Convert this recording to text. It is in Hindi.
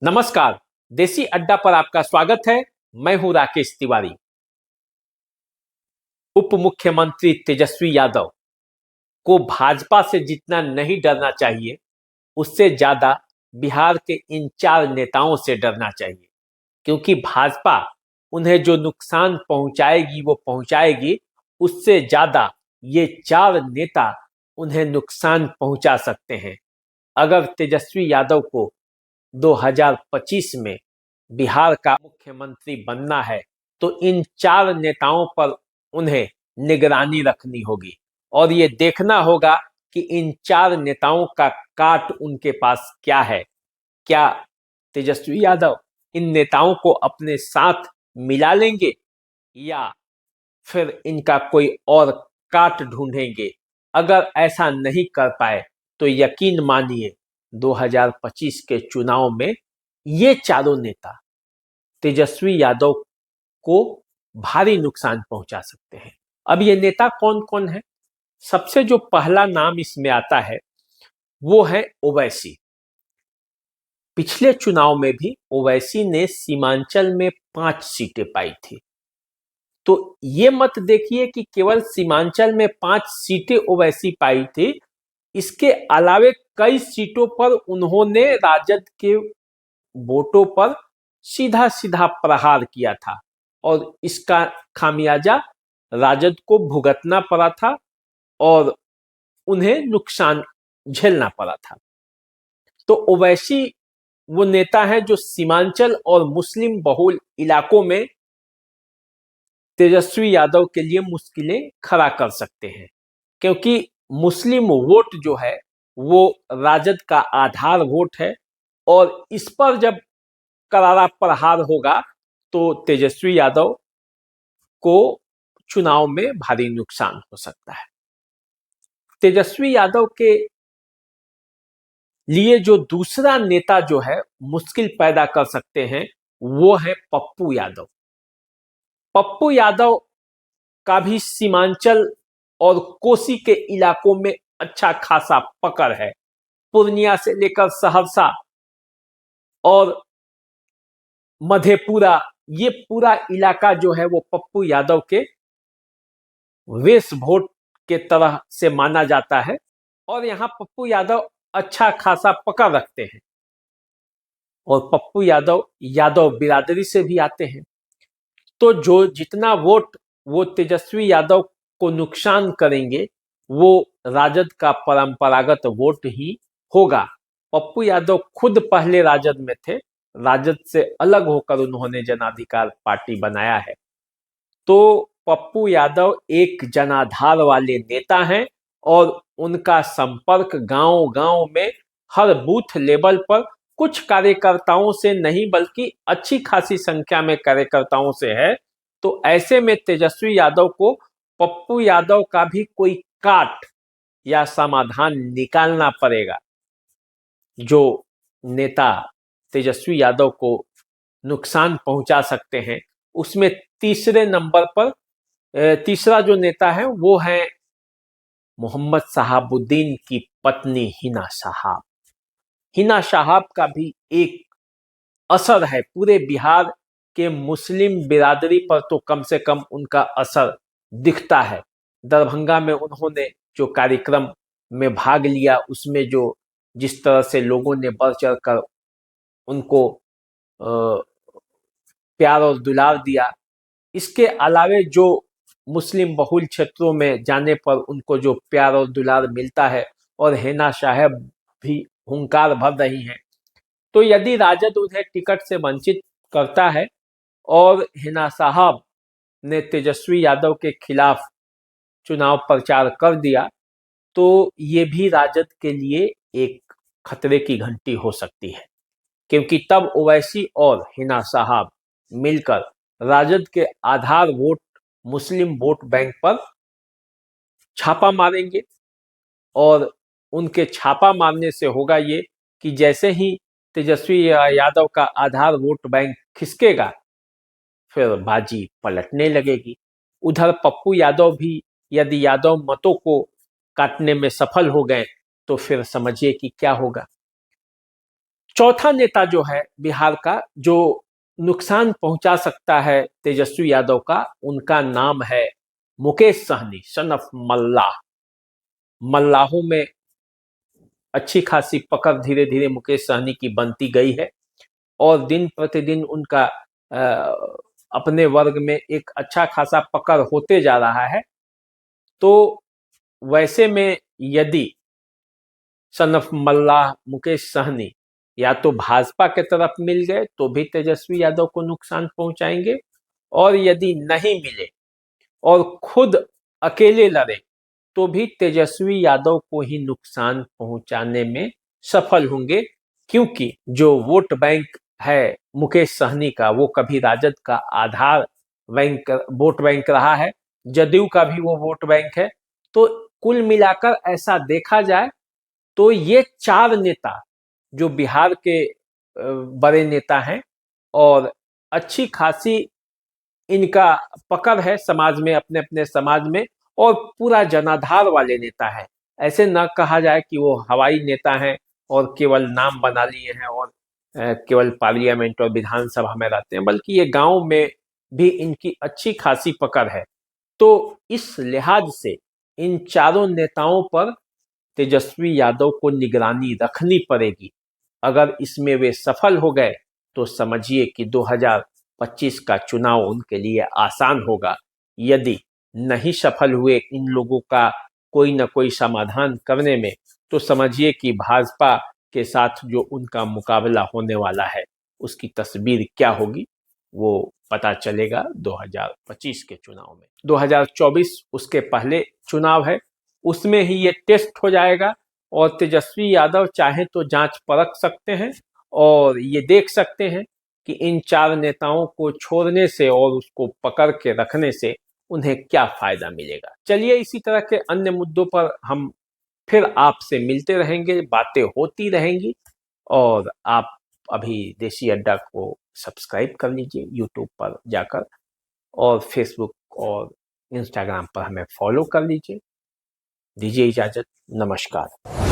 नमस्कार। देसी अड्डा पर आपका स्वागत है। मैं हूं राकेश तिवारी। उप मुख्यमंत्री तेजस्वी यादव को भाजपा से जितना नहीं डरना चाहिए, उससे ज्यादा बिहार के इन चार नेताओं से डरना चाहिए, क्योंकि भाजपा उन्हें जो नुकसान पहुंचाएगी वो पहुंचाएगी। उससे ज्यादा ये चार नेता उन्हें नुकसान पहुंचा सकते हैं। अगर तेजस्वी यादव को 2025 में बिहार का मुख्यमंत्री बनना है तो इन चार नेताओं पर उन्हें निगरानी रखनी होगी और ये देखना होगा कि इन चार नेताओं का काट उनके पास क्या है। क्या तेजस्वी यादव इन नेताओं को अपने साथ मिला लेंगे या फिर इनका कोई और काट ढूंढेंगे। अगर ऐसा नहीं कर पाए तो यकीन मानिए 2025 के चुनाव में ये चारों नेता तेजस्वी यादव को भारी नुकसान पहुंचा सकते हैं। अब ये नेता कौन कौन है? सबसे जो पहला नाम इसमें आता है वो है ओवैसी। पिछले चुनाव में भी ओवैसी ने सीमांचल में 5 सीटें पाई थी। तो ये मत देखिए कि केवल सीमांचल में 5 सीटें ओवैसी पाई थी, इसके अलावे कई सीटों पर उन्होंने राजद के वोटों पर सीधा सीधा प्रहार किया था और इसका खामियाजा राजद को भुगतना पड़ा था और उन्हें नुकसान झेलना पड़ा था। तो ओवैसी वो नेता है जो सीमांचल और मुस्लिम बहुल इलाकों में तेजस्वी यादव के लिए मुश्किलें खड़ा कर सकते हैं, क्योंकि मुस्लिम वोट जो है वो राजद का आधार वोट है और इस पर जब करारा प्रहार होगा तो तेजस्वी यादव को चुनाव में भारी नुकसान हो सकता है। तेजस्वी यादव के लिए जो दूसरा नेता जो है मुश्किल पैदा कर सकते हैं वो है पप्पू यादव। पप्पू यादव का भी सीमांचल और कोसी के इलाकों में अच्छा खासा पकड़ है। पूर्णिया से लेकर सहरसा और मधेपुरा, ये पूरा इलाका जो है वो पप्पू यादव के वेश वोट के तरह से माना जाता है और यहाँ पप्पू यादव अच्छा खासा पकड़ रखते हैं और पप्पू यादव यादव बिरादरी से भी आते हैं। तो जो जितना वोट वो तेजस्वी यादव को नुकसान करेंगे वो राजद का परंपरागत वोट ही होगा। पप्पू यादव खुद पहले राजद में थे, राजद से अलग होकर उन्होंने जनाधिकार पार्टी बनाया है। तो पप्पू यादव एक जनाधार वाले नेता हैं और उनका संपर्क गांव-गांव में हर बूथ लेवल पर कुछ कार्यकर्ताओं से नहीं बल्कि अच्छी खासी संख्या में कार्यकर्ताओं से है। तो ऐसे में तेजस्वी यादव को पप्पू यादव का भी कोई काट या समाधान निकालना पड़ेगा जो नेता तेजस्वी यादव को नुकसान पहुंचा सकते हैं। उसमें तीसरे नंबर पर तीसरा जो नेता है वो है मोहम्मद शहाबुद्दीन की पत्नी हिना साहब। हिना साहब का भी एक असर है पूरे बिहार के मुस्लिम बिरादरी पर, तो कम से कम उनका असर दिखता है। दरभंगा में उन्होंने जो कार्यक्रम में भाग लिया उसमें जो जिस तरह से लोगों ने बढ़ चढ़ कर उनको प्यार और दुलार दिया, इसके अलावे जो मुस्लिम बहुल क्षेत्रों में जाने पर उनको जो प्यार और दुलार मिलता है और हिना साहब भी हुंकार भर रही हैं। तो यदि राजद उन्हें टिकट से वंचित करता है और हिना साहब ने तेजस्वी यादव के खिलाफ चुनाव प्रचार कर दिया तो ये भी राजद के लिए एक खतरे की घंटी हो सकती है, क्योंकि तब ओवैसी और हिना साहब मिलकर राजद के आधार वोट मुस्लिम वोट बैंक पर छापा मारेंगे और उनके छापा मारने से होगा ये कि जैसे ही तेजस्वी यादव का आधार वोट बैंक खिसकेगा फिर बाजी पलटने लगेगी। उधर पप्पू यादव भी यदि यादव मतों को काटने में सफल हो गए तो फिर समझिए कि क्या होगा। चौथा नेता जो है बिहार का, जो नुकसान पहुंचा सकता है तेजस्वी यादव का, उनका नाम है मुकेश सहनी, सन ऑफ मल्लाह। मल्लाहों में अच्छी खासी पकड़ धीरे धीरे मुकेश सहनी की बनती गई है और दिन प्रतिदिन उनका अपने वर्ग में एक अच्छा खासा पकड़ होते जा रहा है। तो वैसे में यदि सन ऑफ मल्लाह मुकेश सहनी या तो भाजपा के तरफ मिल गए तो भी तेजस्वी यादव को नुकसान पहुंचाएंगे, और यदि नहीं मिले और खुद अकेले लड़े तो भी तेजस्वी यादव को ही नुकसान पहुंचाने में सफल होंगे, क्योंकि जो वोट बैंक है मुकेश सहनी का, वो कभी राजद का आधार बैंक वोट बैंक रहा है, जदयू का भी वो वोट बैंक है। तो कुल मिलाकर ऐसा देखा जाए तो ये चार नेता जो बिहार के बड़े नेता हैं और अच्छी खासी इनका पकड़ है समाज में, अपने अपने समाज में, और पूरा जनाधार वाले नेता है। ऐसे न कहा जाए कि वो हवाई नेता हैं और केवल नाम बना लिए हैं और केवल पार्लियामेंट और विधानसभा में रहते हैं, बल्कि ये गांव में भी इनकी अच्छी खासी पकड़ है। तो इस लिहाज से इन चारों नेताओं पर तेजस्वी यादव को निगरानी रखनी पड़ेगी। अगर इसमें वे सफल हो गए तो समझिए कि 2025 का चुनाव उनके लिए आसान होगा। यदि नहीं सफल हुए इन लोगों का कोई न कोई समाधान करने में, तो समझिए कि भाजपा के साथ जो उनका मुकाबला होने वाला है उसकी तस्वीर क्या होगी, वो पता चलेगा 2025 के चुनाव में। 2024 उसके पहले चुनाव है, उसमें ही ये टेस्ट हो जाएगा और तेजस्वी यादव चाहे तो जांच परख सकते हैं और ये देख सकते हैं कि इन चार नेताओं को छोड़ने से और उसको पकड़ के रखने से उन्हें क्या फायदा मिलेगा। चलिए, इसी तरह के अन्य मुद्दों पर हम फिर आपसे मिलते रहेंगे, बातें होती रहेंगी। और आप अभी देशी अड्डा को सब्सक्राइब कर लीजिए यूट्यूब पर जाकर, और फेसबुक और इंस्टाग्राम पर हमें फॉलो कर लीजिए। दीजिए इजाजत, नमस्कार।